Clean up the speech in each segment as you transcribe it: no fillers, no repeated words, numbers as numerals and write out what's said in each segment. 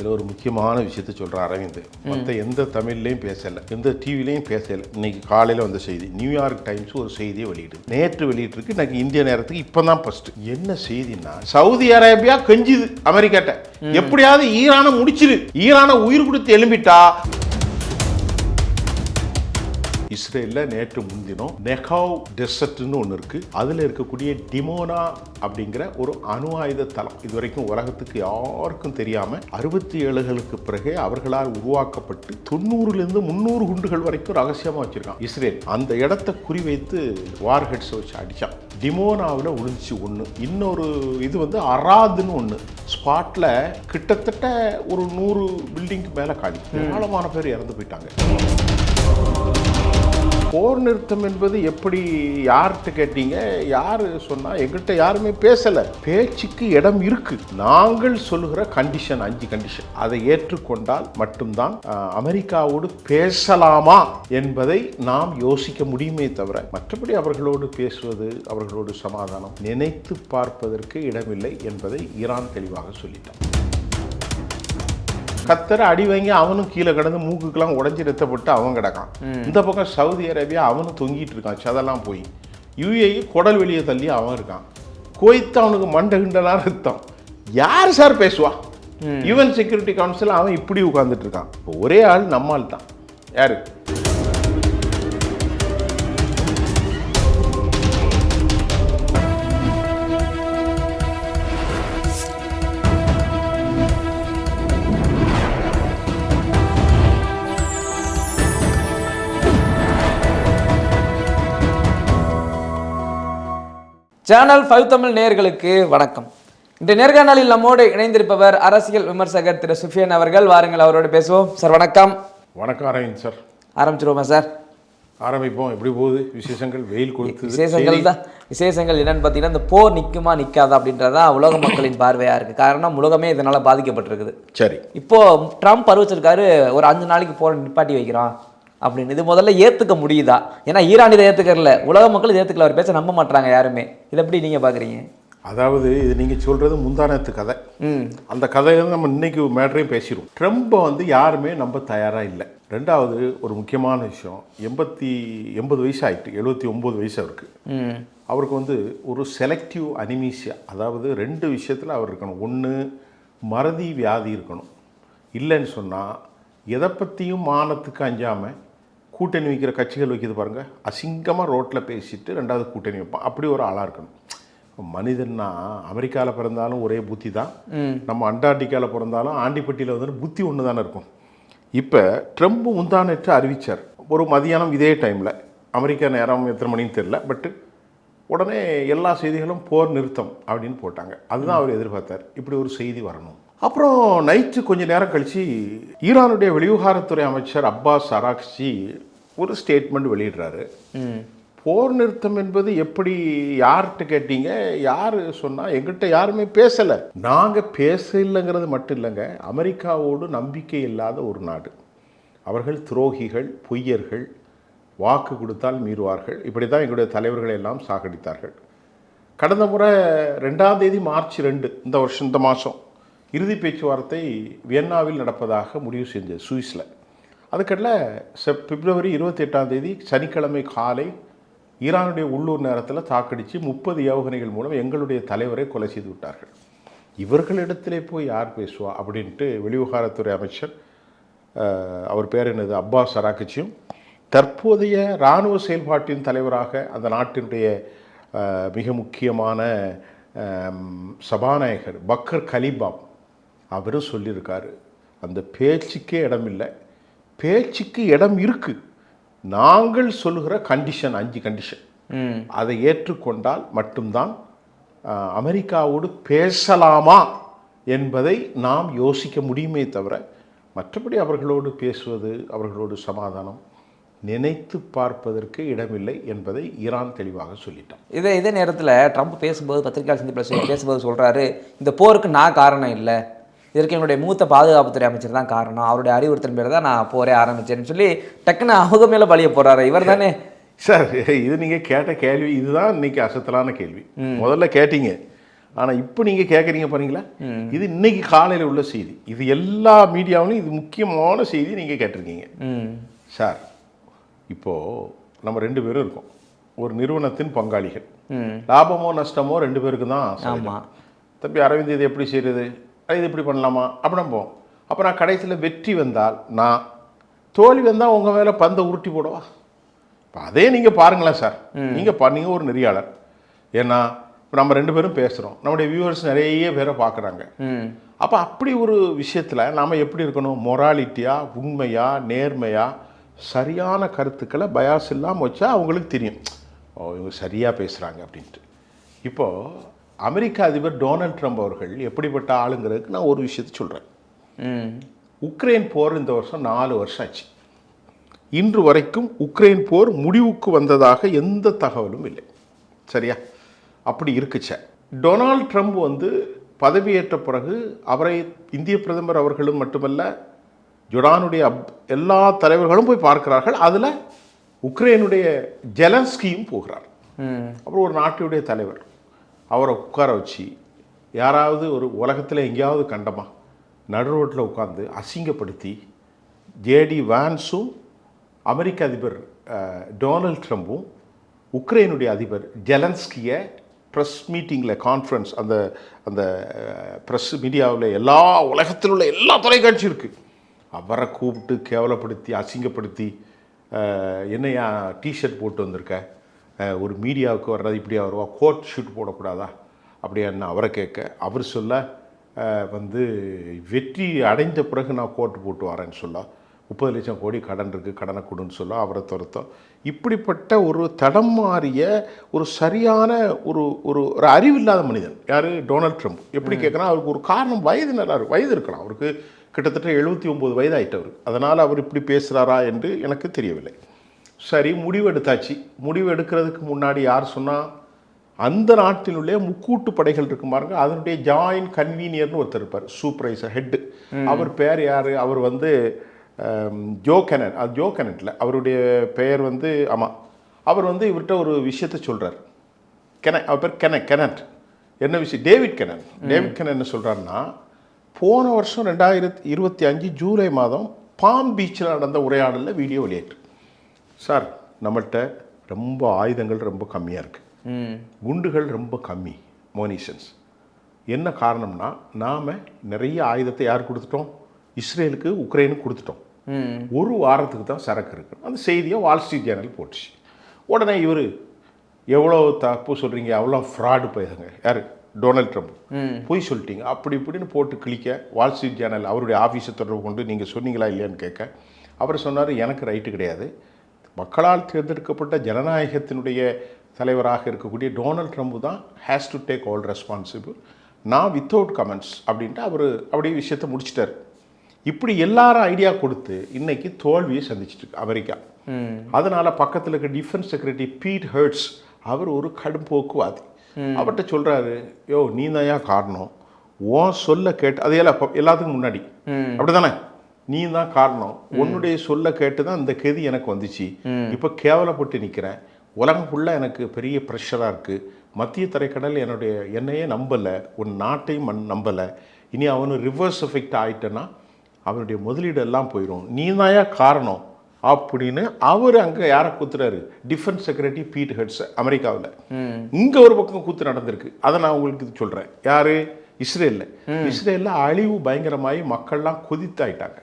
இதில் ஒரு முக்கியமான விஷயத்தை சொல்கிறேன் அரவிந்த். மற்ற எந்த தமிழ்லையும் பேசலை, எந்த டிவிலையும் பேசலை. இன்னைக்கு காலையில் வந்த செய்தி, நியூயார்க் டைம்ஸ் ஒரு செய்தியை வெளியிடுது. நேற்று வெளியிட்டிருக்கு. எனக்கு இந்திய நேரத்துக்கு இப்போ தான் ஃபர்ஸ்ட். என்ன செய்தின்னா, சவுதி அரேபியா கெஞ்சுது அமெரிக்காட்ட, எப்படியாவது ஈரானை முடிச்சிரு, ஈரானை உயிர் கொடுத்து எழும்பிட்டா. இஸ்ரேலில் நேற்று முன்தினம் நெகாவ் டெசர்ட்னு ஒன்று இருக்குது. அதில் இருக்கக்கூடிய டிமோனா அப்படிங்கிற ஒரு அணு ஆயுத தளம் இதுவரைக்கும் உலகத்துக்கு யாருக்கும் தெரியாமல் 67களுக்கு பிறகு அவர்களால் உருவாக்கப்பட்டு 90லேருந்து 300 குண்டுகள் வரைக்கும் ரகசியமாக வச்சுருக்கான் இஸ்ரேல். அந்த இடத்த குறிவைத்து வார்ஹெட்ஸை வச்சு அடித்தான். டிமோனாவில் விழுந்துச்சு ஒன்று. இன்னொரு இது வந்து அராதுன்னு ஒன்று. ஸ்பாட்டில் கிட்டத்தட்ட ஒரு 100 பில்டிங்க்கு மேலே காணி, ஏராளமான பேர் இறந்து போயிட்டாங்க. போர் நிறுத்தம் என்பது எப்படி, யார்கிட்ட கேட்டீங்க, யார் சொன்னா, எங்கிட்ட யாருமே பேசலை. பேச்சுக்கு இடம் இருக்கு. நாங்கள் சொல்லுகிற கண்டிஷன் 5 கண்டிஷன், அதை ஏற்றுக்கொண்டால் மட்டும்தான் அமெரிக்காவோடு பேசலாமா என்பதை நாம் யோசிக்க முடியுமே தவிர, மற்றபடி அவர்களோடு பேசுவது, அவர்களோடு சமாதானம் நினைத்து பார்ப்பதற்கு இடமில்லை என்பதை ஈரான் தெளிவாக சொல்லிட்டான். கத்தரை அடி வாங்கி அவனும் கீழே கிடந்து மூக்குக்கெல்லாம் உடஞ்சி ரத்தப்பட்டு அவன் கிடக்கான். இந்த பக்கம் சவுதி அரேபியா அவனும் தொங்கிட்டு இருக்கான், சதெல்லாம் போய். யுஏஇ குடல் வெளியே தள்ளி அவன் இருக்கான். குவைத்து அவனுக்கு மண்டை கிண்டலாம் ரத்தம். யார் சார் பேசுவா? யுஎன் செக்யூரிட்டி கவுன்சில் அவன் இப்படி உட்கார்ந்துட்டு இருக்கான். ஒரே ஆள் நம்மால் தான். யாரு? சேனல் 5 தமிழ் நேயர்களுக்கு வணக்கம். இந்த நேர்காணலில் நம்மோடு இணைந்திருப்பவர் அரசியல் விமர்சகர் திரு சுஃபியான் அவர்கள். வாருங்கள், அவரோடு பேசுவோம். சார் வணக்கம். வணக்கம் அரவிந்த் சார். ஆரம்பிச்சிருவோமா சார்? ஆரம்பிப்போம். எப்படி போகுது விசேஷங்கள்? வெயில் கொடுத்து விசேஷங்கள் என்னன்னு பார்த்தீங்கன்னா, இந்த போர் நிற்குமா நிற்காதா அப்படின்றதான் உலக மக்களின் பார்வையாக இருக்குது. காரணம், உலகமே இதனால் பாதிக்கப்பட்டிருக்குது. சரி, இப்போது ட்ரம்ப் அறிவிச்சிருக்காரு, ஒரு 5 நாளைக்கு போர் நிப்பாட்டி வைக்கிறோம் அப்படின்னு. இது முதல்ல ஏற்றுக்க முடியுதா? ஏன்னா ஈரான் இதை ஏற்றுக்கல, உலக மக்கள் இதை ஏற்றுக்கல, அவர் பேச நம்ப மாட்டாங்க யாருமே. இதை எப்படி நீங்கள் பார்க்குறீங்க? அதாவது இது நீங்கள் சொல்கிறது முந்தானத்து கதை. அந்த கதையை நம்ம இன்னைக்கு மேட்டரையும் பேசிடுவோம். ட்ரம்பை வந்து யாருமே நம்ப தயாராக இல்லை. ரெண்டாவது ஒரு முக்கியமான விஷயம், 80 வயசு ஆகிட்டு, 79 வயசு அவருக்கு. அவருக்கு வந்து ஒரு செலக்டிவ் அனிமீசியா, அதாவது 2 விஷயத்தில் அவர் இருக்கணும். ஒன்று, மறதி வியாதி இருக்கணும். இல்லைன்னு சொன்னால் எதை பற்றியும் மானத்துக்கு அஞ்சாமல் கூட்டணி வைக்கிற கட்சிகள் வைக்கிறது பாருங்கள், அசிங்கமாக ரோட்டில் பேசிட்டு 2வது கூட்டணி வைப்பான். அப்படி ஒரு ஆளாக இருக்கணும். மனிதன்னா அமெரிக்காவில் பிறந்தாலும் ஒரே புத்தி தான், நம்ம அண்டார்டிக்காவில் பிறந்தாலும் ஆண்டிப்பட்டியில் வந்து புத்தி ஒன்று தானே இருக்கும். இப்போ ட்ரம்ப் முந்தானேற்று அறிவித்தார் ஒரு மதியானம் இதே டைமில், அமெரிக்கா நேரம் எத்தனை மணின்னு தெரியல, பட்டு உடனே எல்லா செய்திகளும் போர் நிறுத்தம் அப்படின்னு போட்டாங்க. அதுதான் அவர் எதிர்பார்த்தார், இப்படி ஒரு செய்தி வரணும். அப்புறம் நைட்டு கொஞ்சம் நேரம் கழித்து ஈரானுடைய வெளிவிவகாரத்துறை அமைச்சர் அப்பாஸ் அராக்சி ஒரு ஸ்டேட்மெண்ட் வெளியிடுறாரு. போர் நிறுத்தம் என்பது எப்படி, யார்கிட்ட கேட்டீங்க, யார் சொன்னால், எங்கிட்ட யாருமே பேசலை. நாங்கள் பேச இல்லைங்கிறது மட்டும் இல்லைங்க, அமெரிக்காவோடு நம்பிக்கை இல்லாத ஒரு நாடு. அவர்கள் துரோகிகள், பொய்யர்கள், வாக்கு கொடுத்தால் மீறுவார்கள். இப்படி தான் எங்களுடைய தலைவர்களை எல்லாம் சாகடித்தார்கள். கடந்த முறை 2ஆம் தேதி மார்ச் 2 இந்த மாதம் இறுதி பேச்சுவார்த்தை வியன்னாவில் நடப்பதாக முடிவு செஞ்சது, சுவிஸில். அதுக்கடல பிப்ரவரி 28ஆம் தேதி சனிக்கிழமை காலை ஈரானுடைய உள்ளூர் நேரத்தில் தாக்கடித்து 30 ஏவுகணைகள் மூலம் எங்களுடைய தலைவரை கொலை செய்து விட்டார்கள். இவர்களிடத்திலே போய் யார் பேசுவா அப்படின்ட்டு வெளிவிவகாரத்துறை அமைச்சர், அவர் பேர் என்னது, அப்பாஸ் அராக்சியும், தற்போதைய இராணுவ செயல்பாட்டின் தலைவராக அந்த நாட்டினுடைய மிக முக்கியமான சபாநாயகர் பக்கர் கலிபாப் அவரும் சொல்லியிருக்காரு, அந்த பேச்சுக்கே இடம் இல்லை. பேச்சுக்கு இடம் இருக்கு. நாங்கள் சொல்லுகிற கண்டிஷன் 5 கண்டிஷன், அதை ஏற்றுக்கொண்டால் மட்டும்தான் அமெரிக்காவோடு பேசலாமா என்பதை நாம் யோசிக்க முடியுமே தவிர, மற்றபடி அவர்களோடு பேசுவது, அவர்களோடு சமாதானம் நினைத்து பார்ப்பதற்கு இடமில்லை என்பதை ஈரான் தெளிவாக சொல்லிட்டான். இதே நேரத்தில் ட்ரம்ப் பேசும்போது, பத்திரிகையாளர் சந்திப்பில் பேசும்போது சொல்கிறாரு, இந்த போருக்கு நான் காரணம் இல்லை, இதற்கு என்னுடைய மூத்த பாதுகாப்புத்துறை அமைச்சர் தான் காரணம், அவருடைய அறிவுறுத்தல் பேர் தான் நான் போரே ஆரம்பித்தேன்னு சொல்லி டக்குன்னு அவங்க மேலே பழிய போகிறாரு. இவர் தானே சார்? இது நீங்கள் கேட்ட கேள்வி இதுதான் இன்னைக்கு அசத்தலான கேள்வி. முதல்ல கேட்டீங்க, ஆனால் இப்போ நீங்கள் கேட்குறீங்க பாருங்களா, இது இன்னைக்கு காலையில் உள்ள செய்தி. இது எல்லா மீடியாவிலும் இது முக்கியமான செய்தி நீங்கள் கேட்டிருக்கீங்க சார். இப்போது நம்ம 2 பேரும் இருக்கோம், ஒரு நிறுவனத்தின் பங்காளிகள். லாபமோ நஷ்டமோ 2 பேருக்கு தான். தம்பி அரவிந்த் இது எப்படி செய்கிறது, இது எப்படி பண்ணலாமா அப்படின்னு போவோம். அப்போ நான் கடைசியில் வெற்றி வந்தால் நான், தோல்வி வந்தால் உங்கள் மேலே பந்தை உருட்டி போடவா? இப்போ அதே நீங்கள் பாருங்களேன் சார். நீங்கள் ஒரு நெறியாளர். ஏன்னா இப்போ நம்ம 2 பேரும் பேசுகிறோம், நம்முடைய வியூவர்ஸ் நிறைய பேரை பார்க்குறாங்க. அப்போ அப்படி ஒரு விஷயத்தில் நாம் எப்படி இருக்கணும்? மொராலிட்டியாக, உண்மையாக, நேர்மையாக, சரியான கருத்துக்களை பயாஸ் இல்லாமல் வச்சா அவங்களுக்கு தெரியும், ஓ இவங்க சரியாக பேசுகிறாங்க அப்படின்ட்டு. இப்போது அமெரிக்க அதிபர் டொனால்ட் ட்ரம்ப் அவர்கள் எப்படிப்பட்ட ஆளுங்கிறதுக்கு நான் ஒரு விஷயத்தை சொல்கிறேன். உக்ரைன் போர் இந்த வருஷம் 4 வருஷம் ஆச்சு. இன்று வரைக்கும் உக்ரைன் போர் முடிவுக்கு வந்ததாக எந்த தகவலும் இல்லை. சரியா? அப்படி இருக்குச்ச. டொனால்ட் ட்ரம்ப் பதவியேற்ற பிறகு அவரை இந்திய பிரதமர் அவர்களும் மட்டுமல்ல, ஜொர்டானுடைய எல்லா தலைவர்களும் போய் பார்க்கிறார்கள். அதில் உக்ரைனுடைய ஜெலன்ஸ்கியும் போகிறார். அப்புறம் ஒரு நாட்டுடைய தலைவர் அவரை உட்கார வச்சு, யாராவது ஒரு உலகத்தில் எங்கேயாவது கண்டமா நடு ரோட்டில் உட்காந்து அசிங்கப்படுத்தி ஜேடி வான்ஸும் அமெரிக்க அதிபர் டொனால்ட் ட்ரம்பும் உக்ரைனுடைய அதிபர் ஜெலன்ஸ்கியை ப்ரெஸ் மீட்டிங்கில், கான்ஃபரன்ஸ், அந்த அந்த ப்ரெஸ் மீடியாவில் எல்லா உலகத்தில் உள்ள எல்லா தொலைக்காட்சி இருக்குது, அவரை கூப்பிட்டு கேவலப்படுத்தி அசிங்கப்படுத்தி, என்னையா டிஷர்ட் போட்டு வந்திருக்க, ஒரு மீடியாவுக்கு வர்றது இப்படியா வருவா, கோட் ஷூட் போடக்கூடாதா அப்படியான்னு அவரை கேட்க, அவர் சொல்ல வெற்றி அடைந்த பிறகு நான் கோட்டு போட்டு வரேன்னு சொல்ல, 30 லட்சம் கோடி கடன் இருக்குது, கடனை கொடுன்னு சொல்ல அவரை துரத்தம். இப்படிப்பட்ட ஒரு தடம் மாறிய ஒரு சரியான ஒரு ஒரு ஒரு அறிவில்லாத மனிதன் யார்? Donald Trump. எப்படி கேட்குறா, அவருக்கு ஒரு காரணம் வயது இருக்கலாம், அவருக்கு கிட்டத்தட்ட 79 வயது ஆகிட்டவர். அதனால் அவர் இப்படி பேசுகிறாரா என்று எனக்கு தெரியவில்லை. சரி, முடிவு எடுத்தாச்சு. முடிவு எடுக்கிறதுக்கு முன்னாடி யார் சொன்னால், அந்த நாட்டினுள்ளே முக்கூட்டு படைகள் இருக்கும் பாருங்க, அதனுடைய ஜாயின்ட் கன்வீனியர்னு ஒருத்தர் இருப்பார், சூப்பர்வைசர் ஹெட்டு. அவர் பேர் யார்? அவர் ஜோ கெனட். அது ஜோ கெனட்டில் அவருடைய பெயர் ஆமாம். அவர் இவர்கிட்ட ஒரு விஷயத்த சொல்கிறார். அவர் பேர் கெனட். என்ன விஷயம்? டேவிட் கெனட் என்ன சொல்கிறாருன்னா, போன வருஷம் 2025 ஜூலை மாதம் பாம் பீச்சில் நடந்த உரையாடலில் வீடியோ வெளியேற்று. சார், நம்மள்கிட்ட ரொம்ப ஆயுதங்கள் ரொம்ப கம்மியாக இருக்குது, குண்டுகள் ரொம்ப கம்மி, மோனிஷன்ஸ். என்ன காரணம்னா, நாம் நிறைய ஆயுதத்தை யார் கொடுத்துட்டோம்? இஸ்ரேலுக்கு, உக்ரைனுக்கு கொடுத்துட்டோம். ஒரு வாரத்துக்கு தான் சரக்கு இருக்கு. அந்த செய்தியை வால் ஸ்ட்ரீட் ஜேர்னல் போட்டுச்சு. உடனே இவர் எவ்வளோ தப்பு சொல்கிறீங்க, அவ்வளோ ஃப்ராடு போயிருங்க, யார்? Donald Trump. போய் சொல்லிட்டீங்க அப்படி இப்படின்னு போட்டு கிளிக்க, வால் ஸ்ட்ரீட் ஜேர்னல் அவருடைய ஆஃபீஸை தொடர்பு கொண்டு நீங்கள் சொன்னீங்களா இல்லையான்னு கேட்க, அவர் சொன்னார், எனக்கு ரைட்டு கிடையாது, மக்களால் தேர்ந்தெடுக்கப்பட்ட ஜனநாயகத்தினுடைய தலைவராக இருக்கக்கூடிய டொனால்ட் ட்ரம்ப் தான் has to take all responsible, நான் வித்தவுட் கமெண்ட்ஸ் அப்படின்ட்டு அவர் அப்படியே விஷயத்தை முடிச்சிட்டார். இப்படி எல்லாரும் ஐடியா கொடுத்து இன்னைக்கு தோல்வியை சந்திச்சுட்டு இருக்கு அமெரிக்கா. அதனால பக்கத்தில் இருக்க டிஃபென்ஸ் செக்ரட்டரி பீட் ஹெர்ட்ஸ், அவர் ஒரு கடும் போக்குவாதி. அவர்கிட்ட சொல்றாரு, யோ நீ தான் காரணம், உன் சொல்ல கேட்டு, அது எல்லாத்துக்கும் முன்னாடி அப்படிதானே, நீ தான் காரணம், உன்னுடைய சொல்ல கேட்டு தான் இந்த கெதி எனக்கு வந்துச்சு, இப்போ கேவலப்பட்டு நிற்கிறேன், உலகம் ஃபுல்லாக எனக்கு பெரிய ப்ரெஷராக இருக்குது, மத்திய தரைக்கடல் என்னையே நம்பலை, உன் நாட்டையும் நம்பலை, இனி அவனு ரிவர்ஸ் எஃபெக்ட் ஆகிட்டேன்னா அவனுடைய முதலீடு எல்லாம் போயிடும், நீ தான் காரணம் அப்படின்னு அவர் அங்கே யாரை கூத்துறாரு? டிஃபென்ஸ் செக்ரட்டரி பீட் ஹெர்ட்ஸ் அமெரிக்காவில். இங்கே ஒரு பக்கம் கூத்து நடந்திருக்கு, அதை நான் உங்களுக்கு சொல்கிறேன். யார்? இஸ்ரேலில் அழிவு பயங்கரமாகி மக்கள்லாம் கொதித்தாயிட்டாங்க.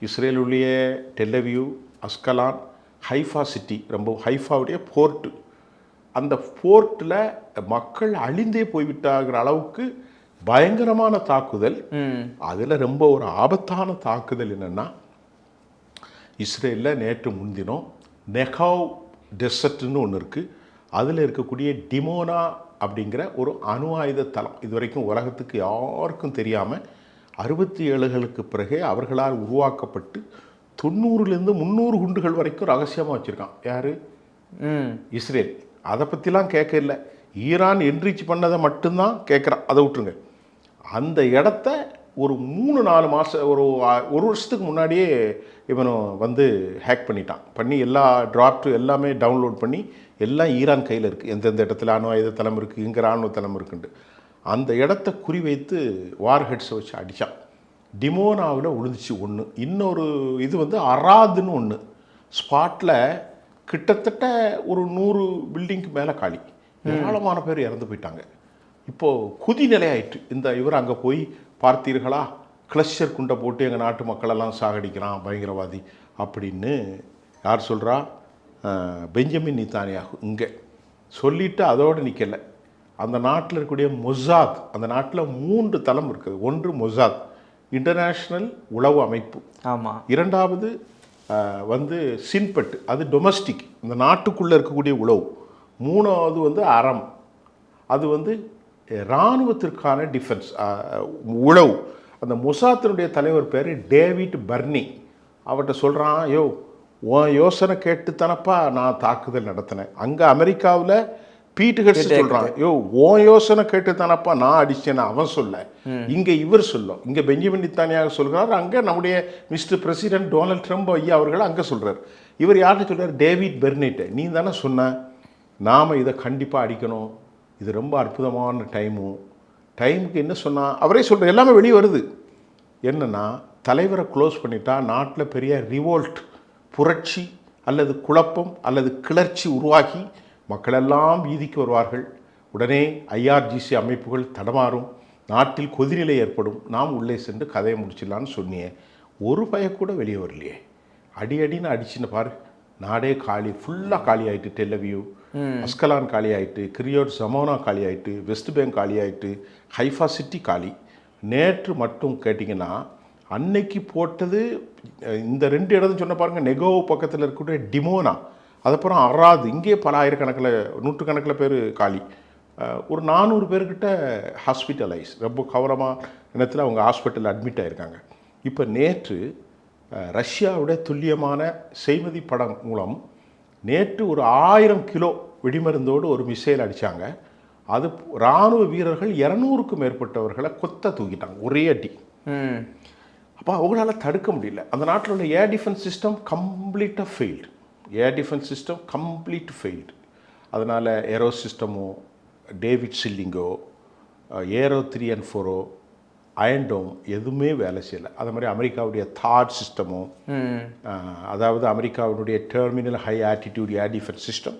இஸ்ரேலுடைய டெல்லவியூ, அஸ்கலான், ஹைஃபா சிட்டி, ரொம்ப ஹைஃபாவுடைய போர்ட்டு, அந்த போர்ட்டில் மக்கள் அழிந்தே போய்விட்டாகிற அளவுக்கு பயங்கரமான தாக்குதல். அதில் ரொம்ப ஒரு ஆபத்தான தாக்குதல் என்னென்னா, இஸ்ரேலில் நேற்று முன்தினம் நெகாவ் டெசர்ட்னு ஒன்று இருக்குது, அதில் இருக்கக்கூடிய டிமோனா அப்படிங்கிற ஒரு அணு ஆயுத தளம், இது வரைக்கும் உலகத்துக்கு யாருக்கும் தெரியாமல் 67களுக்கு பிறகு அவர்களால் உருவாக்கப்பட்டு 90லேருந்து 300 குண்டுகள் வரைக்கும் ரகசியமாக வச்சுருக்கான். யார்? இஸ்ரேல். அதை பற்றிலாம் கேட்க இல்லை, ஈரான் என்ரிச் பண்ணதை மட்டும்தான் கேட்குறான், அதை விட்டுருங்க. அந்த இடத்த ஒரு 3-4 மாதம், ஒரு வருஷத்துக்கு முன்னாடியே இவனும் ஹேக் பண்ணி எல்லா டிராப்டு எல்லாமே டவுன்லோட் பண்ணி எல்லாம் ஈரான் கையில் இருக்குது, எந்தெந்த இடத்துல அணு ஆயுத தளம் இருக்குது, இங்கே ராணுவ தளம் இருக்குன்ட்டு. அந்த இடத்த குறிவைத்து வார்ஹெட்ஸை வச்சு அடித்தான். டிமோனாவில் விழுந்துச்சு ஒன்று. இன்னொரு இது வந்து அராதுன்னு ஒன்று. ஸ்பாட்டில் கிட்டத்தட்ட ஒரு 100 பில்டிங்க்கு மேலே காலி. ஏராளமான பேர் இறந்து போயிட்டாங்க. இப்போது குதிநிலை ஆயிட்டு. இந்த இவர் அங்கே போய் பார்த்தீர்களா, கிளஸ்டர் குண்டை போட்டு எங்கள் நாட்டு மக்களெல்லாம் சாகடிக்கிறான் பயங்கரவாதி அப்படின்னு யார் சொல்கிறா? பெஞ்சமின் நேதன்யாகு இங்கே சொல்லிவிட்டு அதோடு நிற்கலை. அந்த நாட்டில் இருக்கக்கூடிய மொசாத், அந்த நாட்டில் 3 தளம் இருக்குது. ஒன்று மொசாத், இன்டர்நேஷ்னல் உளவு அமைப்பு. ஆமாம். இரண்டாவது வந்து சின்பெட், அது டொமஸ்டிக், இந்த நாட்டுக்குள்ளே இருக்கக்கூடிய உளவு. மூணாவது வந்து அறம், அது வந்து இராணுவத்திற்கான டிஃபென்ஸ் உளவு. அந்த மொசாத்தினுடைய தலைவர் பேர் டேவிட் பர்னி. அவர்கிட்ட சொல்கிறான், யோ உன் யோசனை கேட்டு தானப்பா நான் தாக்குதல் நடத்தினேன். அங்கே அமெரிக்காவில் பீட்டு ஹெட்ஸ் சொல்கிறான், யோ உன் யோசனை கேட்டு தானப்பா நான் அடிச்சேன்னு அவன் சொல்ல, இங்கே இவர் சொல்லும். இங்கே பெஞ்சமின் நேதன்யாகு சொல்கிறார், அங்கே நம்முடைய மிஸ்டர் பிரசிடென்ட் டொனால்ட் ட்ரம்ப் ஐயா அவர்கள் அங்கே சொல்கிறார். இவர் யார்கிட்ட சொல்கிறார்? டேவிட் பெர்னிட்ட. நீ தானே சொன்ன நாம் இதை கண்டிப்பாக அடிக்கணும், இது ரொம்ப அற்புதமான டைமுக்கு என்ன சொன்னால் அவரே சொல்கிறார். எல்லாமே வெளியே வருது. என்னென்னா தலைவரை க்ளோஸ் பண்ணிட்டா நாட்டில் பெரிய ரிவோல்ட், புரட்சி அல்லது குழப்பம் அல்லது கிளர்ச்சி உருவாகி மக்களெல்லாம் வீதிக்கு வருவார்கள். உடனே ஐஆர்ஜிசி அமைப்புகள் தடமாறும், நாட்டில் கொதிநிலை ஏற்படும். நாம் உள்ளே சென்று கதையை முடிச்சிடலான்னு சொன்னியே, ஒரு கூட வெளியே வரலையே. அடின்னு அடிச்சுன்னு பாரு, நாடே காலி, ஃபுல்லாக காலி ஆகிட்டு. டெல்லவியூ, அஸ்கலான் காலி ஆகிட்டு, கிரியோட் ஜமோனா காலி ஆகிட்டு, வெஸ்ட் பேங்க் காலி ஆகிட்டு, ஹைஃபா சிட்டி காலி. நேற்று மட்டும் கேட்டிங்கன்னா அன்னைக்கு போட்டது இந்த 2 இடம் சொன்ன பாருங்கள், நெகோ பக்கத்தில் இருக்கக்கூடிய டிமோனா, அதுக்கப்புறம் அராது, இங்கே பல ஆயிரக்கணக்கில் 100கணக்கில் பேர் காலி. ஒரு 400 பேர்கிட்ட ஹாஸ்பிட்டலைஸ், ரொம்ப கவனமாக இனத்தில் அவங்க ஹாஸ்பிட்டலில் அட்மிட் ஆகிருக்காங்க. இப்போ நேற்று ரஷ்யாவுடைய துல்லியமான செய்தி படம் மூலம் நேற்று ஒரு 1000 கிலோ வெடிமருந்தோடு ஒரு மிசைல் அடித்தாங்க. அது இராணுவ வீரர்கள் 200க்கும் மேற்பட்டவர்களை கொத்த தூக்கிட்டாங்க ஒரே அடி. அப்போ அவங்களால தடுக்க முடியல. அந்த நாட்டில் உள்ள ஏர் டிஃபென்ஸ் சிஸ்டம் கம்ப்ளீட்டாக ஃபெயில்டு. அதனால் ஏரோ சிஸ்டமோ, டேவிட் சில்லிங்கோ, ஏரோ 3 and 4, அயன்டோம் எதுவுமே வேலை செய்யலை. அது மாதிரி அமெரிக்காவுடைய தாட் சிஸ்டமோ, அதாவது அமெரிக்காவுடைய terminal high attitude air defence system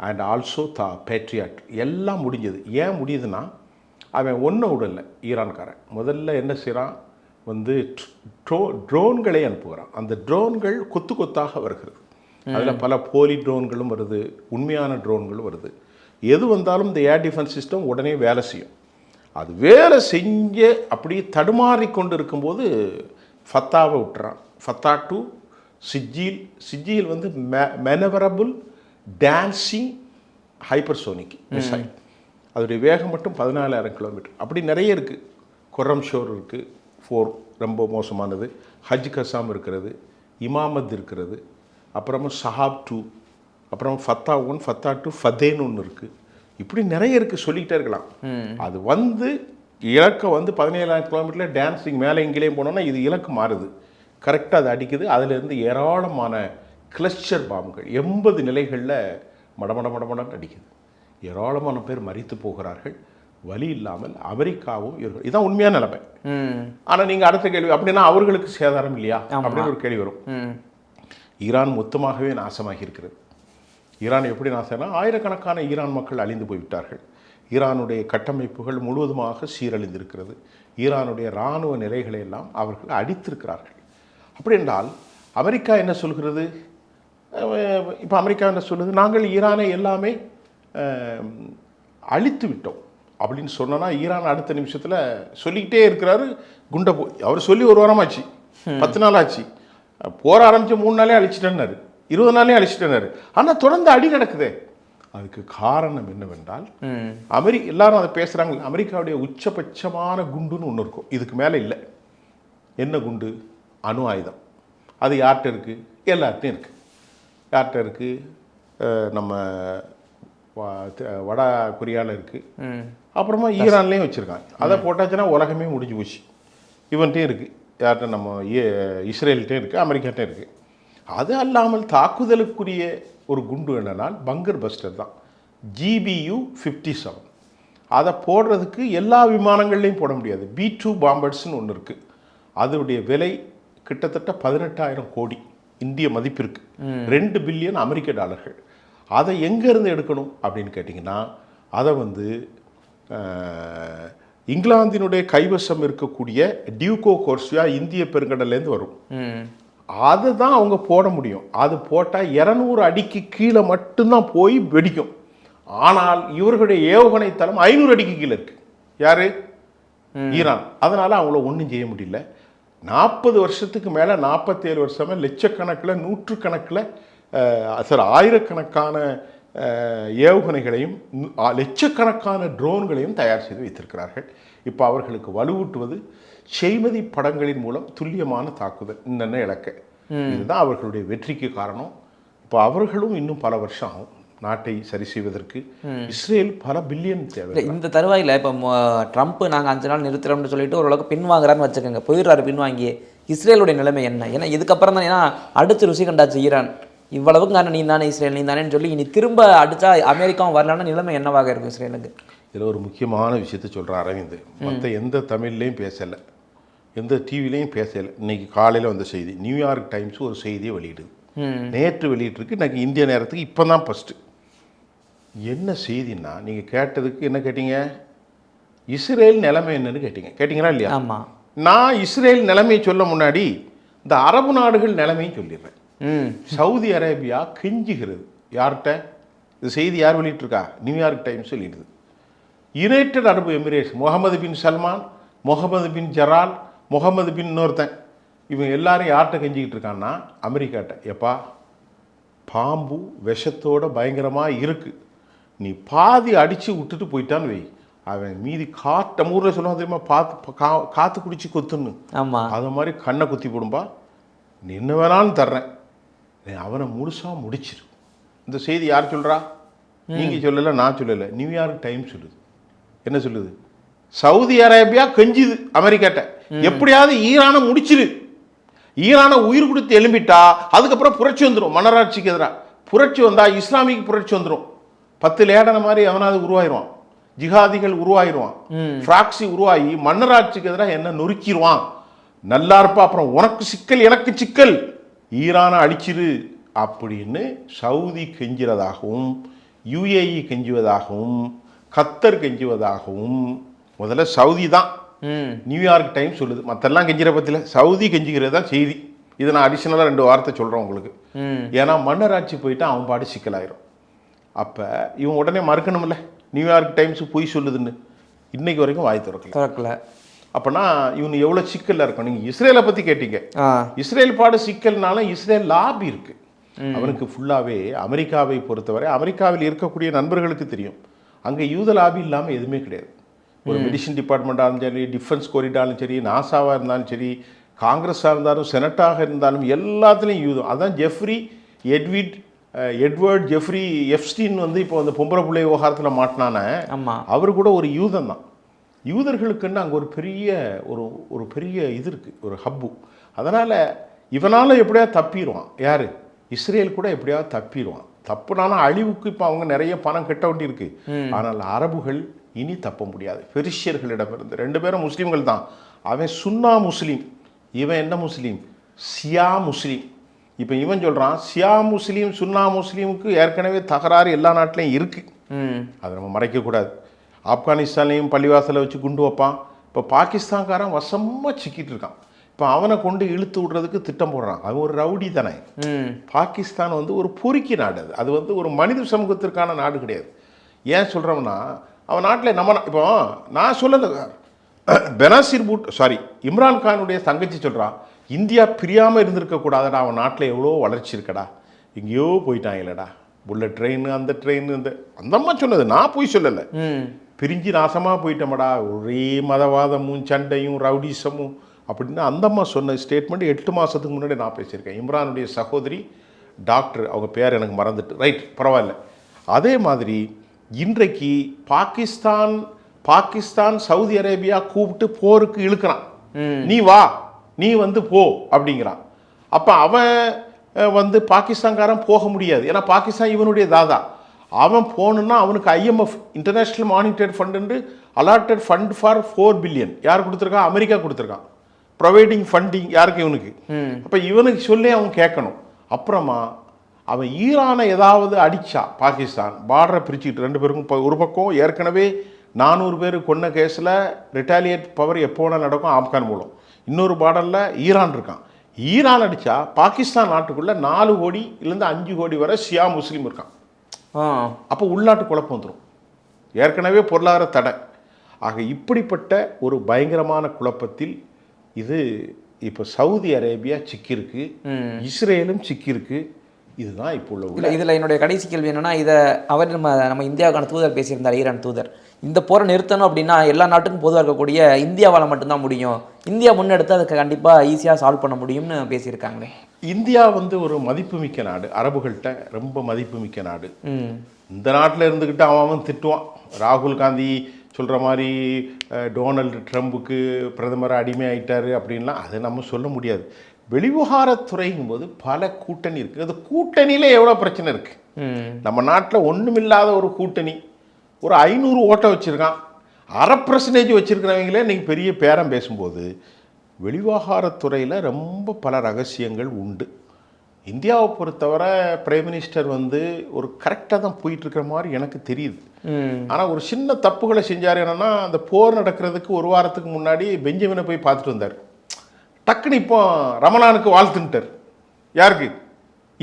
and also patriot எல்லாம் முடிஞ்சது. ஏன் முடியுதுன்னா அவன் ஒன்றும் விடலை. ஈரான்காரன் முதல்ல என்ன செய்கிறான், வந்து ட்ரோன்களை அனுப்புகிறான். அந்த ட்ரோன்கள் கொத்தாக வருகிறது. அதில் பல போலி ட்ரோன்களும் வருது, உண்மையான ட்ரோன்களும் வருது. எது வந்தாலும் இந்த ஏர் டிஃபென்ஸ் சிஸ்டம் உடனே வேலை செய்யும். அது வேலை செஞ்சு அப்படியே தடுமாறி கொண்டு இருக்கும்போது ஃபத்தாவை விட்டுறான். ஃபத்தா டு சிஜியில் வந்து மெனவரபுள் டான்சிங் ஹைப்பர்சோனிக் மிசைல். அதோடைய வேகம் மட்டும் 14,000 கிலோமீட்டர். அப்படி நிறைய இருக்குது. கொரம் ஷோர் இருக்குது, 4 ரொம்ப மோசமானது. ஹஜ் கசாம் இருக்கிறது, இமாமத் இருக்கிறது, அப்புறமா சஹாப் 2, அப்புறம் ஃபத்தா 1, ஃபத்தா 2, ஃபதேன்னு ஒன்று இருக்குது. இப்படி நிறைய இருக்குது, சொல்லிக்கிட்டே இருக்கலாம். அது வந்து இலக்கை வந்து 17,000 கிலோமீட்டரில் டான்ஸிங் மேலே இங்கேயும் போனோன்னா இது இலக்கு மாறுது. கரெக்டாக அது அடிக்குது. அதிலேருந்து ஏராளமான கிளஸ்டர் பாம்புகள் 80 நிலைகளில் மடமடன்னு அடிக்குது. ஏராளமான பேர் மரித்து போகிறார்கள் வழி இல்லாமல். அமெரிக்காவும் இவர்கள், இதுதான் உண்மையான நிலைமை. ஆனால் நீங்கள் அடுத்த கேள்வி, அப்படின்னா அவர்களுக்கு சேதாரம் இல்லையா அப்படின்னு ஒரு கேள்வி வரும். ஈரான் மொத்தமாகவே நாசமாகி இருக்கிறது. ஈரான் எப்படி நாசம்னா, ஆயிரக்கணக்கான ஈரான் மக்கள் அழிந்து போய்விட்டார்கள். ஈரானுடைய கட்டமைப்புகள் முழுவதுமாக சீரழிந்திருக்கிறது. ஈரானுடைய இராணுவ நிலைகளை எல்லாம் அவர்கள் அடித்திருக்கிறார்கள். அப்படி என்றால் அமெரிக்கா என்ன சொல்கிறது? இப்போ அமெரிக்கா என்ன சொல்லுது? நாங்கள் ஈரானை எல்லாமே அழித்து விட்டோம் அப்படின்னு சொன்னோன்னா, ஈரான் அடுத்த நிமிஷத்தில் சொல்லிக்கிட்டே இருக்கிறாரு. குண்டை அவர் சொல்லி 1 வாரமாச்சு, 10 நாள் ஆச்சு. போற ஆரம்பித்து 3 நாளே அழிச்சிட்டேன்னாரு, 20 நாளே அழிச்சிட்டேன்னாரு. ஆனால் தொடர்ந்து அடி நடக்குதே. அதுக்கு காரணம் என்னவென்றால், எல்லாரும் அதை பேசுகிறாங்க. அமெரிக்காவுடைய உச்சபட்சமான குண்டுன்னு ஒன்று இருக்கும், இதுக்கு மேலே இல்லை. என்ன குண்டு? அணு ஆயுதம். அது யார்கிட்ட இருக்குது? எல்லார்ட்டையும் இருக்குது. யார்கிட்ட இருக்குது? நம்ம வட கொரியாவில் இருக்குது, அப்புறமா ஈரான்லேயும் வச்சுருக்காங்க. அதை போட்டாச்சுன்னா உலகமே முடிஞ்சு போச்சு. இவன்ட்டையும் இருக்குது, யார்கிட்ட? நம்ம இஸ்ரேல்கிட்டையும் இருக்குது, அமெரிக்காட்டையும் இருக்குது. அது அல்லாமல் தாக்குதலுக்குரிய ஒரு குண்டு என்னன்னா பங்கர் பஸ்டர் தான், GBU-57. அதை போடுறதுக்கு எல்லா விமானங்கள்லையும் போட முடியாது. B2 பாம்பர்ஸ்னு ஒன்று இருக்குது. அதனுடைய விலை கிட்டத்தட்ட 18,000 கோடி இந்திய மதிப்பிற்கு, 2 பில்லியன் அமெரிக்க டாலர்கள். அதை எங்கேருந்து எடுக்கணும் அப்படின்னு கேட்டிங்கன்னா, அதை வந்து இங்கிலாந்தினுடைய கைவசம் இருக்கக்கூடிய டியூகோ கோர்சியா இந்திய பெருங்கடல்லேருந்து வரும். அதுதான் அவங்க போட முடியும். அது போட்டால் 200 அடிக்கு கீழே மட்டும்தான் போய் வெடிக்கும். ஆனால் இவர்களுடைய ஏவுகணை தளம் 500 அடிக்கு கீழே இருக்கு. யாரு? ஈரான். அதனால அவங்கள ஒன்றும் செய்ய முடியல. 40 வருஷத்துக்கு மேலே, 47 வருஷமே லட்சக்கணக்கில், நூற்றுக்கணக்கில், ஆயிரக்கணக்கான ஏவுகணைகளையும் லட்சக்கணக்கான ட்ரோன்களையும் தயார் செய்து வைத்திருக்கிறார்கள். இப்போ அவர்களுக்கு வலுவூட்டுவது செய்மதி படங்களின் மூலம் துல்லியமான தாக்குதல், என்னென்ன இலக்கை. இதுதான் அவர்களுடைய வெற்றிக்கு காரணம். இப்போ அவர்களும் இன்னும் பல வருஷம் ஆகும் நாட்டை சரி செய்வதற்கு. இஸ்ரேல் பல பில்லியன் தேவை. இந்த தருவாயில் இப்போ ட்ரம்ப் நாங்கள் 5 நாள் நிறுத்துறோம்னு சொல்லிட்டு ஓரளவுக்கு பின்வாங்குறான்னு வச்சுக்கோங்க, போயிடுறாரு பின்வாங்கி. இஸ்ரேலுடைய நிலைமை என்ன? ஏன்னா இதுக்கப்புறம் தான், ஏன்னா அடிச்சு ருசி கண்டாச்சு ஈரான், இவ்வளவுக்கு காரணம் நீ தானே, இஸ்ரேல் நீ தானேன்னு சொல்லி இனி திரும்ப அடிச்சா அமெரிக்காவும் வரலான்னா நிலைமை என்னவாக இருக்கும் இஸ்ரேலுக்கு? இதில் ஒரு முக்கியமான விஷயத்த சொல்கிறேன் அரவிந்த். மற்ற எந்த தமிழ்லையும் பேசலை, எந்த டிவிலையும் பேசலை. இன்னைக்கு காலையில் வந்த செய்தி, நியூயார்க் டைம்ஸ் ஒரு செய்தியை வெளியிடுது. நேற்று வெளியிட்டிருக்கு. இன்னைக்கு இந்திய நேரத்துக்கு இப்போ தான் ஃபஸ்ட்டு. என்ன செய்தின்னா, நீங்கள் கேட்டதுக்கு என்ன கேட்டீங்க? இஸ்ரேல் நிலைமை என்னன்னு கேட்டீங்களா இல்லையா? ஆமாம். நான் இஸ்ரேல் நிலைமையை சொல்ல முன்னாடி இந்த அரபு நாடுகள் நிலைமையும் சொல்லிடுறேன். சவுதி அரேபியா கெஞ்சுகிறது. யார்கிட்ட? இந்த செய்தி யார் வெளியிட்டிருக்கா? நியூயார்க் டைம்ஸ் வெளியிடுது. யுனைடெட் அரபு Emirates, Mohammed bin Salman, Mohammed bin ஜரால், முகமது பின் இன்னொருத்தன், இவங்க எல்லாரும் யார்கிட்ட கெஞ்சிக்கிட்டு இருக்கான்னா அமெரிக்காட்ட. எப்பா, பாம்பு விஷத்தோட பயங்கரமாக இருக்குது, நீ பாதி அடித்து விட்டுட்டு போயிட்டான்னு வை, அவன் மீதி காற்று, நம்ம ஊரில் சொல்லுவாங்க தெரியுமா, காற்று குடிச்சு கொத்துன்னு. ஆமாம். அது மாதிரி கண்ணை குத்தி போடும்பா, நீ என்ன வேணாலும் தர்றேன், நீ அவனை முழுசாக முடிச்சிரு. இந்த செய்தி யார் சொல்கிறா? நீங்கள் சொல்லலை, நான் சொல்லலை, நியூயார்க் டைம்ஸ் சொல்லுது. என்ன சொல்லுது? சவுதி அரேபியா கெஞ்சுது அமெரிக்காட்ட, எப்படியாவது ஈரானை முடிச்சிரு, ஈரானை உயிர் கொடுத்து எழும்பிட்டா அதுக்கப்புறம் புரட்சி வந்துடும். மன்னராட்சிக்கு எதிராக புரட்சி வந்தால் இஸ்லாமிக் புரட்சி வந்துடும். 10 லேடனை மாதிரி எவனாவது உருவாயிருவான், ஜிஹாதிகள் உருவாயிருவான், ஃப்ராக்சி உருவாகி மன்னராட்சிக்கு எதிராக என்ன நொறுக்கிடுவான். நல்லா இருப்பா, அப்புறம் உனக்கு சிக்கல் எனக்கு சிக்கல், ஈரானை அழிச்சிரு அப்படின்னு சவுதி கெஞ்சுறதாகவும், UAE கெஞ்சுவதாகவும், கத்தர் கெஞ்சுவதாகவும். முதல்ல சவுதி தான் நியூயார்க் டைம்ஸ் சொல்லுது, மற்றெல்லாம் கெஞ்சிற பற்றியில் சவுதி கெஞ்சுகிறது தான் செய்தி. இதை நான் அடிஷ்னலாக 2 வார்த்தை சொல்கிறேன் உங்களுக்கு. ஏன்னா மன்னராட்சி போயிட்டா அவன் பாடு சிக்கலாயிரும். அப்போ இவன் உடனே மறுக்கணும்ல, நியூயார்க் டைம்ஸ் பொய் சொல்லுதுன்னு. இன்னைக்கு வரைக்கும் வாய் திறக்கல. அப்போனா இவனு எவ்வளோ சிக்கலில் இருக்கும். நீங்கள் இஸ்ரேலை பற்றி கேட்டீங்க. இஸ்ரேல் பாடு சிக்கல்னால இஸ்ரேல் லாபி இருக்கு அவனுக்கு ஃபுல்லாகவே. அமெரிக்காவை பொறுத்தவரை, அமெரிக்காவில் இருக்கக்கூடிய நண்பர்களுக்கு தெரியும், அங்கே யூத லாபி இல்லாமல் எதுவுமே கிடையாது. ஒரு மெடிசின் டிபார்ட்மெண்ட்டாலும் சரி, டிஃபென்ஸ் கோரிடாலும் சரி, நாசாவாக இருந்தாலும் சரி, காங்கிரஸாக இருந்தாலும், செனட்டாக இருந்தாலும், எல்லாத்துலேயும் யூதம். அதான் எட்வர்ட் ஜெஃப்ரி எப்ஸ்டீன் வந்து இப்போ அந்த பொம்பளை பிள்ளை விவகாரத்தில் மாட்டினான, அவர் கூட ஒரு யூதன் தான். யூதர்களுக்குன்னு அங்கே ஒரு பெரிய இது இருக்குது, ஒரு ஹப்பு. அதனால் இவனால் எப்படியாவது தப்பிடுவான். யார்? இஸ்ரேல் கூட எப்படியாவது தப்பிடுவான். தப்புனாலும் அழிவுக்கு இப்போ அவங்க நிறைய பணம் கட்ட வேண்டியிருக்கு. ஆனால் அரபுகள் இனி தப்ப முடியாது பெரிஷியர்களிடமிருந்து. 2 பேரும் முஸ்லீம்கள் தான். அவன் சுன்னா முஸ்லீம், இவன் என்ன முஸ்லீம்? சியா முஸ்லீம். இப்போ இவன் சொல்கிறான் சியா முஸ்லீம் சுன்னா முஸ்லீமுக்கு ஏற்கனவே தகராறு எல்லா நாட்டிலையும் இருக்குது, அதை நம்ம மறைக்கக்கூடாது. ஆப்கானிஸ்தான்லேயும் பள்ளிவாசலை வச்சு குண்டு வைப்பான். இப்போ பாகிஸ்தான்காரன் வசமாக சிக்கிட்டு இருக்கான். இப்போ அவனை கொண்டு இழுத்து விடுறதுக்கு திட்டம் போடுறான். அவன் ஒரு ரவுடி தானே. பாகிஸ்தான் வந்து ஒரு பொறுக்கி நாடு, அது வந்து ஒரு மனித சமூகத்திற்கான நாடு கிடையாது. ஏன் சொல்கிறோம்னா, அவன் நாட்டில் இப்போ நான் சொல்லலை, பெனாசிர் இம்ரான் கானுடைய தங்கச்சி சொல்கிறான், இந்தியா பிரியாமல் இருந்திருக்கக்கூடாதுடா, அவன் நாட்டில் எவ்வளோ வளர்ச்சி இருக்கடா, எங்கேயோ போயிட்டான் இல்லைடா, புல்லட் ட்ரெயின், அந்த ட்ரெயின், அந்த அம்மா சொன்னது, நான் போய் சொல்லலை. பிரிஞ்சு நாசமாக போயிட்டோம்டா, ஒரே மதவாதமும் சண்டையும் ரவுடிசமும் அப்படின்னு அந்த அம்மா சொன்ன ஸ்டேட்மெண்ட் 8 மாதத்துக்கு முன்னாடி நான் பேசியிருக்கேன். இம்ரானுடைய சகோதரி டாக்டர், அவங்க பேர் எனக்கு மறந்துட்டு, ரைட் பரவாயில்ல. அதே மாதிரி இன்றைக்கு பாகிஸ்தான் சவுதி அரேபியா கூப்பிட்டு போருக்கு இழுக்கிறான். நீ வா, நீ வந்து போ அப்படிங்கிறான். அப்போ அவன் வந்து பாகிஸ்தான்காரன் போக முடியாது, ஏன்னா பாகிஸ்தான் இவனுடைய தாதா. அவன் போகணுன்னா அவனுக்கு IMF international monetary fund allotted fund for 4 billion யார் கொடுத்துருக்கான்? அமெரிக்கா கொடுத்துருக்கான். ப்ரொவைடிங் ஃபண்டிங் யாருக்கு? இவனுக்கு. அப்போ இவனுக்கு சொல்லி அவன் கேட்கணும். அப்புறமா அவன் ஈரானை ஏதாவது அடித்தா பாகிஸ்தான் பார்டரை பிரிச்சுக்கிட்டு 2 பேருக்கும் ஒரு பக்கம் ஏற்கனவே 400 பேர் கொன்ன கேஸில் ரிட்டாலியேட் பவர் எப்போ வேணால் நடக்கும் ஆப்கான் மூலம். இன்னொரு பார்டரில் ஈரான் இருக்கான். ஈரான் அடித்தா பாகிஸ்தான் நாட்டுக்குள்ளே 4 கோடியிலேருந்து 5 கோடி வரை ஷியா முஸ்லீம் இருக்கான். அப்போ உள்நாட்டு குழப்பம் வந்துடும். ஏற்கனவே பொருளாதார தடை. ஆக இப்படிப்பட்ட ஒரு பயங்கரமான குழப்பத்தில் இது இப்போ சவுதி அரேபியா சிக்கியிருக்கு, இஸ்ரேலும் சிக்கியிருக்கு. இதுதான் இப்போ உள்ள இதில் என்னுடைய கடைசி கேள்வி என்னன்னா, இதை அவர் நம்ம இந்தியாவுக்கான தூதர் பேசியிருந்தார், ஈரான் தூதர். இந்த போரை நிறுத்தணும் அப்படின்னா எல்லா நாட்டுக்கும் பொதுவாக இருக்கக்கூடிய இந்தியாவால் மட்டும்தான் முடியும், இந்தியா முன்னெடுத்து அதுக்கு கண்டிப்பாக ஈஸியாக சால்வ் பண்ண முடியும்னு பேசியிருக்காங்களே. இந்தியா வந்து ஒரு மதிப்புமிக்க நாடு, அரபுகள்கிட்ட ரொம்ப மதிப்புமிக்க நாடு. இந்த நாட்டில் இருந்துக்கிட்டு அவன் திட்டுவான். ராகுல் காந்தி சொல்கிற மாதிரி டொனால்டு ட்ரம்புக்கு பிரதமர் அடிமை ஆயிட்டாரு அப்படின்லாம் அதை நம்ம சொல்ல முடியாது. வெளிவிவகாரத்துறைங்கும் போது பல கூட்டணி இருக்குது. அது கூட்டணியில் எவ்வளோ பிரச்சனை இருக்குது. நம்ம நாட்டில் ஒன்றுமில்லாத ஒரு கூட்டணி ஒரு 500 ஓட்டை வச்சுருக்கான், 1/2% வச்சுருக்கிறவங்களே இன்றைக்கி பெரிய பேரம் பேசும்போது வெளிவிவகாரத்துறையில் ரொம்ப பல ரகசியங்கள் உண்டு. இந்தியாவை பொறுத்தவரை பிரைம் மினிஸ்டர் வந்து ஒரு கரெக்டாக தான் போயிட்டுருக்கிற மாதிரி எனக்கு தெரியுது. ஆனால் ஒரு சின்ன தப்புகளை செஞ்சார். என்னென்னா, அந்த போர் நடக்கிறதுக்கு ஒரு வாரத்துக்கு முன்னாடி பெஞ்சமினை போய் பார்த்துட்டு வந்தார். டக்குன்னு இப்போ ரமலானுக்கு வாழ்த்துட்டார். யாருக்கு?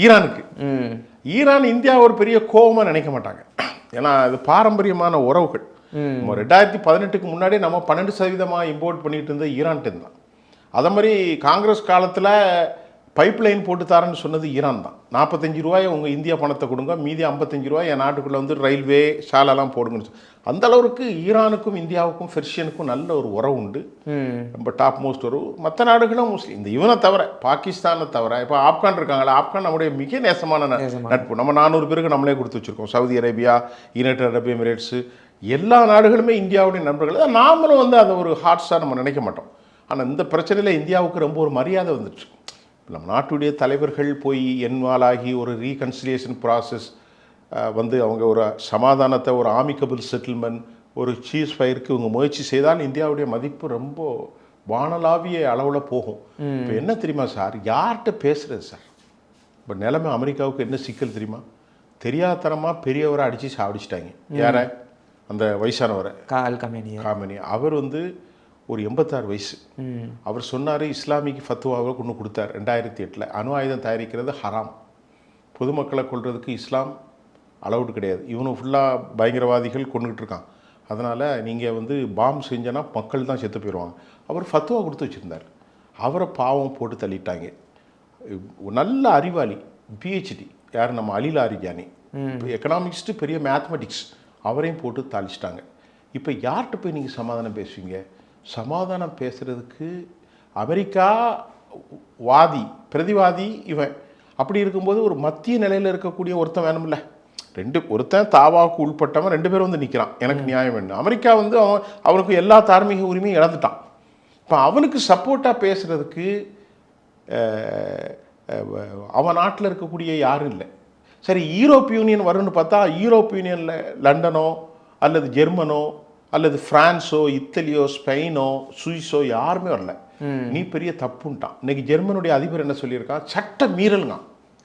ஈரானுக்கு. ஈரான் இந்தியா ஒரு பெரிய கோபமாக நினைக்க மாட்டாங்க. ஏன்னா அது பாரம்பரியமான உறவுகள். நம்ம 2018க்கு முன்னாடி நம்ம 12% இம்போர்ட் பண்ணிட்டு இருந்த ஈரான்ட்டு தான். அதே மாதிரி காங்கிரஸ் காலத்தில் பைப்லைன் போட்டு தரேன்னு சொன்னது ஈரான் தான். 45 ரூபாய் உங்கள் இந்தியா பணத்தை கொடுங்க, மீதி 55 ரூபாய் என் நாட்டுக்குள்ளே வந்து ரயில்வே சாலெல்லாம் போடுங்கன்னு அந்த அளவுக்கு ஈரானுக்கும் இந்தியாவுக்கும் பெர்ஷியனுக்கும் நல்ல ஒரு உறவு உண்டு. ரொம்ப டாப் மோஸ்ட் உறவு. மற்ற நாடுகளும் முஸ்லீம் இந்த இவனை தவிர பாகிஸ்தானை தவிர இப்போ ஆப்கான் இருக்காங்களா, ஆப்கான் நம்முடைய மிக நேசமான நட்பு. நம்ம 400 பேருக்கு நம்மளே கொடுத்து வச்சுருக்கோம். சவுதி அரேபியா, யுனைடெட் அரபு எமிரேட்ஸு எல்லா நாடுகளுமே இந்தியாவுடைய நண்பர்கள். நாமளும் வந்து அதை ஒரு ஹாட்ஸாக நம்ம நினைக்க மாட்டோம். ஆனால் இந்த பிரச்சனையில் இந்தியாவுக்கு ரொம்ப ஒரு மரியாதை வந்துடுச்சு. நம்ம நாட்டுடைய தலைவர்கள் போய் இன்வால்வ் ஒரு ரீகன்சிலியேஷன் ப்ராசஸ் வந்து அவங்க ஒரு சமாதானத்தை, ஒரு ஆமிக்கபிள் செட்டில்மெண்ட், ஒரு சீஸ் ஃபயருக்கு இவங்க முயற்சி செய்தால் இந்தியாவுடைய மதிப்பு ரொம்ப வானலாவிய அளவில் போகும். இப்போ என்ன தெரியுமா சார், யார்கிட்ட பேசுகிறது சார்? இப்போ நிலைமை அமெரிக்காவுக்கு என்ன சிக்கல் தெரியுமா? தெரியாதனமாக பெரியவரை அடித்து சாப்பிடிச்சிட்டாங்க. யாரை? அந்த வயசானவரை, காமெனி. அவர் வந்து ஒரு 86 வயசு. அவர் சொன்னார், இஸ்லாமிக் ஃபத்துவாவை கொண்டு கொடுத்தார் 2008. அணு ஆயுதம் தயாரிக்கிறது ஹராம், பொதுமக்களை கொள்றதுக்கு இஸ்லாம் அலவுடு கிடையாது, இவனு ஃபுல்லாக பயங்கரவாதிகள் கொண்டுகிட்டு இருக்கான், அதனால் நீங்கள் வந்து பாம் செஞ்சனா மக்கள் தான் செத்து போயிடுவாங்க. அவர் ஃபத்துவா கொடுத்து வச்சுருந்தார். அவரை பாவம் போட்டு தள்ளிட்டாங்க. நல்ல அறிவாளி, பிஹெச்டி. யார்? நம்ம அலிலா அரிஜானி, எக்கனாமிக்ஸ்ட்டு, பெரிய மேத்தமெட்டிக்ஸ். அவரையும் போட்டு தாளிச்சிட்டாங்க. இப்போ யார்கிட்ட போய் நீங்கள் சமாதானம் பேசுவீங்க? சமாதானம் பேசுகிறதுக்கு அமெரிக்கா வாதி, பிரதிவாதி இவன். அப்படி இருக்கும்போது ஒரு மத்திய நிலையில் இருக்கக்கூடிய ஒருத்தன் வேணும்ல. ஒருத்தன் தாவாவுக்கு உள்பட்டவன் 2 பேரும் வந்து நிற்கிறான், எனக்கு நியாயம் வேணும். அமெரிக்கா வந்து அவனுக்கு எல்லா தார்மீக உரிமையும் இழந்துட்டான். இப்போ அவனுக்கு சப்போர்ட்டாக பேசுகிறதுக்கு அவன் நாட்டில் இருக்கக்கூடிய யாரும் இல்லை. சரி, யூரோப் யூனியன் வரும்னு பார்த்தா யூரோப் யூனியனில் லண்டனோ அல்லது ஜெர்மனோ அல்லது பிரான்ஸோ இத்தாலியோ ஸ்பெயினோ சுவிஸோ யாருமே வரல. நீ பெரிய தப்புன்ட்டான். இன்னைக்கு ஜெர்மனுடைய அதிபர் என்ன சொல்லியிருக்கான்? சட்ட மீறலுங்க.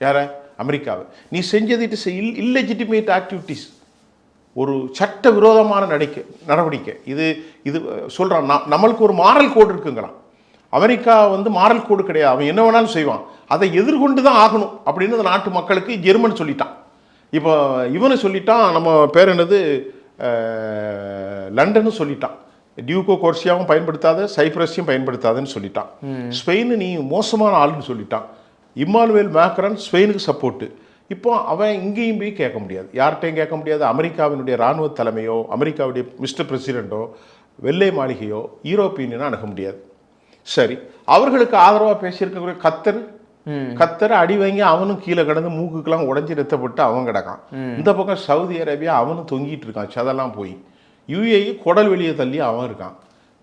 யார? அமெரிக்காவை. நீ செஞ்சது இட் இஸ் இல்லெஜிட்டிமேட் ஆக்டிவிட்டீஸ், ஒரு சட்ட விரோதமான நடவடிக்கை. இது இது சொல்கிறான். நம்மளுக்கு ஒரு மாரல் கோடு இருக்குங்கிறான். அமெரிக்கா வந்து மாரல் கோடு கிடையாது, அவன் என்ன வேணாலும் செய்வான், அதை எதிர்கொண்டு தான் ஆகணும் அப்படின்னு அந்த நாட்டு மக்களுக்கு ஜெர்மன் சொல்லிட்டான். இப்போ இவனு சொல்லிட்டான், நம்ம பேர் என்னது, லண்டன்னு சொல்லிட்டான். டியூகோ கோர்சியாவும் பயன்படுத்தாத, சைப்ரஸையும் பயன்படுத்தாதுன்னு சொல்லிட்டான். ஸ்பெயின் நீ மோசமான ஆளுன்னு சொல்லிட்டான். இம்மானுவேல் மேக்ரான் ஸ்பெயினுக்கு சப்போர்ட்டு. இப்போ அவன் இங்கேயும் போய் கேட்க முடியாது, யார்கிட்டையும் கேட்க முடியாது. அமெரிக்காவினுடைய இராணுவ தலைமையோ, அமெரிக்காவுடைய மிஸ்டர் பிரசிடெண்ட்டோ, வெள்ளை மாளிகையோ, யூரோப்பியனோ அணுக முடியாது. சரி, அவர்களுக்கு ஆதரவாக பேசியிருக்கக்கூடிய கத்தர் அடி வாங்கி அவனும் கீழே கிடந்து மூக்குக்கெல்லாம் உடஞ்சி ரத்தப்பட்டு அவன் கிடக்கான். இந்த பக்கம் சவுதி அரேபியா அவனும் தொங்கிட்டு இருக்கான், சதெல்லாம் போய். யுஏஇ குடல் வெளியே தள்ளி அவன் இருக்கான்.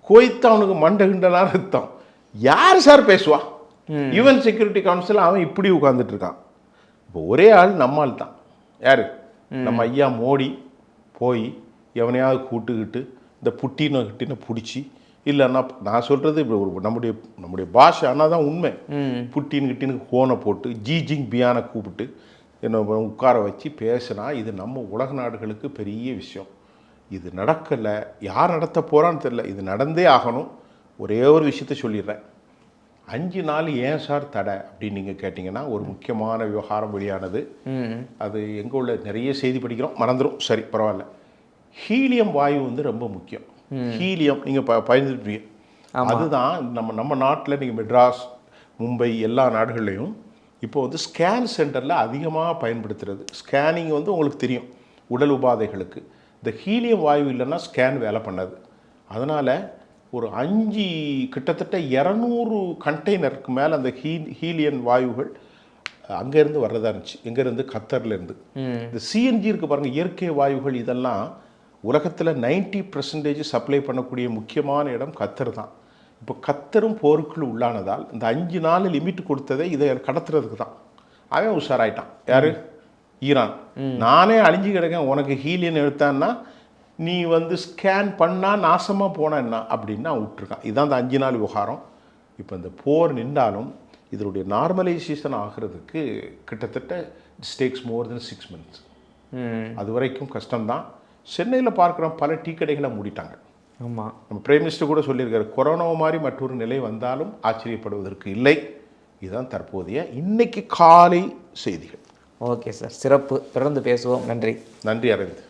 குவைத்து அவனுக்கு மண்டை கிண்டலாம் ரத்தம். யார் சார் பேசுவா? யுஎன் செக்யூரிட்டி கவுன்சில் அவன் இப்படி உட்கார்ந்துட்டு இருக்கான். இப்போ ஒரே ஆள் நம்மால் தான். யார்? நம்ம ஐயா மோடி போய் எவனையாவது கூட்டுக்கிட்டு இந்த புட்டினை பிடிச்சி, இல்லைன்னா நான் சொல்கிறது இப்போ ஒரு நம்முடைய பாஷை ஆனால் தான் உண்மை. புட்டின்னு ஹோனை போட்டு ஜிங் பியானை கூப்பிட்டு என்ன உட்கார வச்சு பேசினா இது நம்ம உலக நாடுகளுக்கு பெரிய விஷயம். இது நடக்கலை, யார் நடத்த போகிறான்னு தெரியல, இது நடந்தே ஆகணும். ஒரே ஒரு விஷயத்த சொல்லிடுறேன், 5 நாள் ஏன் சார் தடை அப்படின்னு நீங்கள் கேட்டிங்கன்னா, ஒரு முக்கியமான விவகாரம் வெளியானது. அது எங்கே உள்ள நிறைய செய்தி படிக்கிறோம், மறந்துடும், சரி பரவாயில்ல. ஹீலியம் வாயு வந்து ரொம்ப முக்கியம். ஹீலியம் நீங்கள் பயந்துருப்பீங்க. அதுதான் நம்ம நாட்டில் நீங்கள் மெட்ராஸ், மும்பை எல்லா நாடுகள்லையும் இப்போ வந்து ஸ்கேன் சென்டரில் அதிகமாக பயன்படுத்துகிறது. ஸ்கேனிங் வந்து உங்களுக்கு தெரியும் உடல் உபாதைகளுக்கு. இந்த ஹீலியம் வாயு இல்லைன்னா ஸ்கேன் வேலை பண்ணாது. அதனால் ஒரு 5 கிட்டத்தட்ட 200 கண்டெய்னருக்கு மேலே அந்த ஹீலியன் வாயுகள் அங்கேருந்து வர்றதா இருந்துச்சு. எங்கேருந்து? கத்தர்லேருந்து. இந்த சிஎன்ஜி இருக்குது பாருங்கள், இயற்கை வாயுகள், இதெல்லாம் உலகத்தில் 90% சப்ளை பண்ணக்கூடிய முக்கியமான இடம் கத்தர் தான். இப்போ கத்தரும் போருக்குள் உள்ளானதால் இந்த 5 நாள் லிமிட் கொடுத்ததை இதை கடத்துறதுக்கு தான். அவன் உஷாராயிட்டான். யார்? ஈரான். நானே அழிஞ்சு கிடக்கேன், உனக்கு ஹீலியன் எடுத்தான்னா நீ வந்து ஸ்கேன் பண்ணால் நாசமாக போனால் என்ன அப்படின்னு அவன் விட்டுருக்கான். இதுதான் அந்த 5 நாள் விவகாரம். இப்போ இந்த போர் நின்றாலும் இதனுடைய நார்மலைசேஷன் ஆகிறதுக்கு கிட்டத்தட்ட it's tax more then 6 months. அது வரைக்கும் கஷ்டம்தான். சென்னையில் பார்க்குறோம், பல டீ கடைகளை மூடிட்டாங்க. ஆமாம், நம்ம பிரைம் மினிஸ்டர் கூட சொல்லியிருக்காரு, கொரோனா மாதிரி மற்றொரு நிலை வந்தாலும் ஆச்சரியப்படுவதற்கு இல்லை. இதுதான் தற்போதைய இன்னைக்கு காலை செய்திகள். ஓகே சார், சிறப்பு. தொடர்ந்து பேசுவோம். நன்றி. நன்றி அரவிந்த்.